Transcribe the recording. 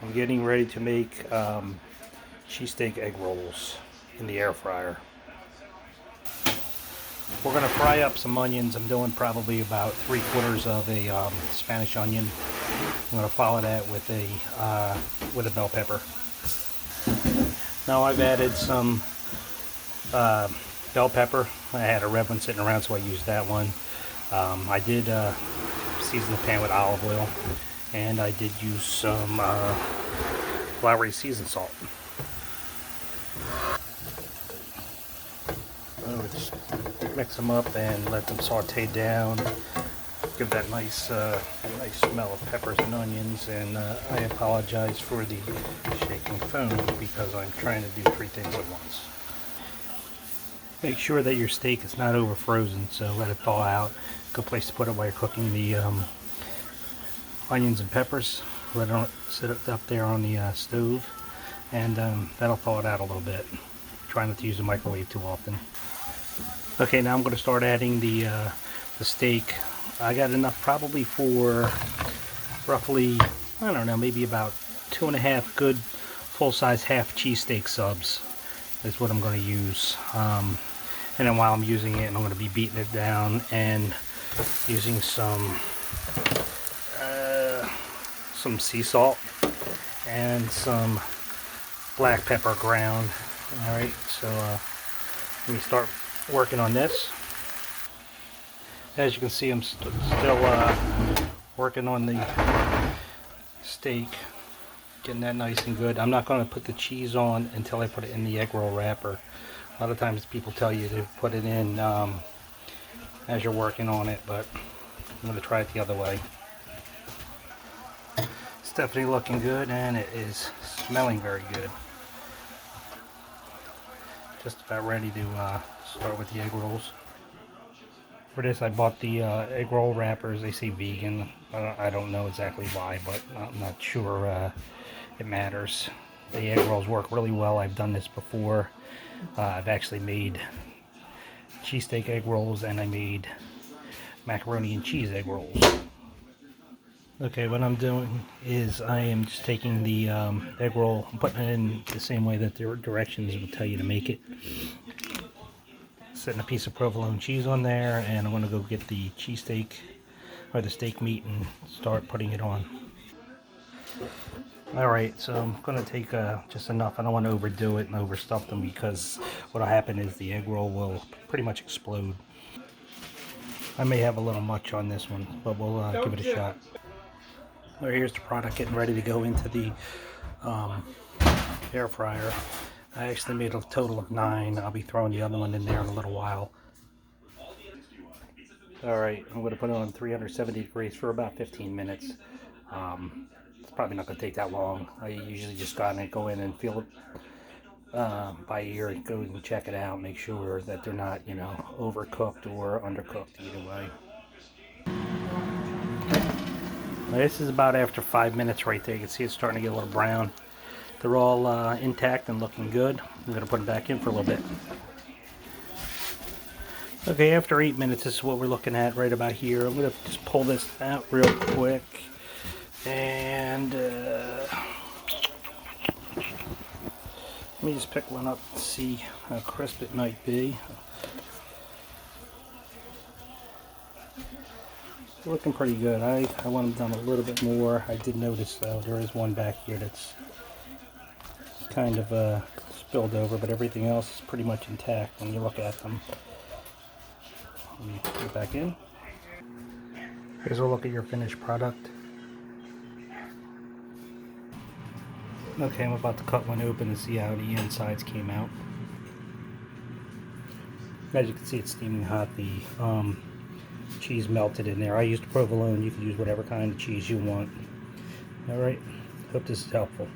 I'm getting ready to make cheesesteak egg rolls in the air fryer. We're going to fry up some onions. I'm doing probably about 3/4 of a Spanish onion. I'm going to follow that with a bell pepper. Now I've added some bell pepper. I had a red one sitting around, so I used that one. I did season the pan with olive oil, and I did use some Lowry seasoned salt. I would just mix them up and let them saute down. Give that nice smell of peppers and onions. And I apologize for the shaking phone because I'm trying to do 3 things at once. Make sure that your steak is not over frozen, so let it thaw out. Good place to put it while you're cooking the onions and peppers. Let it sit up there on the stove, and that'll thaw it out a little bit. Try not to use the microwave too often. Okay, now I'm going to start adding the steak. I got enough probably for roughly, I don't know, maybe about 2.5 good full-size half cheesesteak subs is what I'm going to use. And then while I'm using it, I'm going to be beating it down and using some sea salt and some black pepper ground. Alright, so let me start working on this. As you can see, I'm still working on the steak, getting that nice and good. I'm not going to put the cheese on until I put it in the egg roll wrapper. A lot of times people tell you to put it in as you're working on it, but I'm going to try it the other way. It's definitely looking good, and it is smelling very good. Just about ready to start with the egg rolls. For this, I bought the egg roll wrappers. They say vegan. I don't know exactly why, but I'm not sure it matters. The egg rolls work really well. I've done this before. I've actually made cheesesteak egg rolls, and I made macaroni and cheese egg rolls. Okay, what I'm doing is I am just taking the egg roll, putting it in the same way that the directions will tell you to make it. Setting a piece of provolone cheese on there, and I'm going to go get the cheesesteak or the steak meat and start putting it on. Alright, so I'm going to take just enough. I don't want to overdo it and overstuff them, because what will happen is the egg roll will pretty much explode. I may have a little much on this one, but we'll give it a shot. Well, here's the product getting ready to go into the air fryer. I actually made a total of 9. I'll be throwing the other one in there in a little while. Alright, I'm going to put it on 370 degrees for about 15 minutes. It's probably not going to take that long. I usually just go in and feel it by ear, go and check it out, make sure that they're not, overcooked or undercooked, either way. Now, this is about after 5 minutes right there. You can see it's starting to get a little brown. They're all intact and looking good. I'm going to put them back in for a little bit. Okay, after 8 minutes, this is what we're looking at right about here. I'm going to just pull this out real quick. And let me just pick one up and see how crisp it might be. It's looking pretty good. I want them done a little bit more. I did notice, though, there is one back here that's kind of spilled over, but everything else is pretty much intact when you look at them. Let me put it back in. Here's a look at your finished product. Okay, I'm about to cut one open and see how the insides came out. As you can see, it's steaming hot. The cheese melted in there. I used provolone. You can use whatever kind of cheese you want. Alright, hope this is helpful.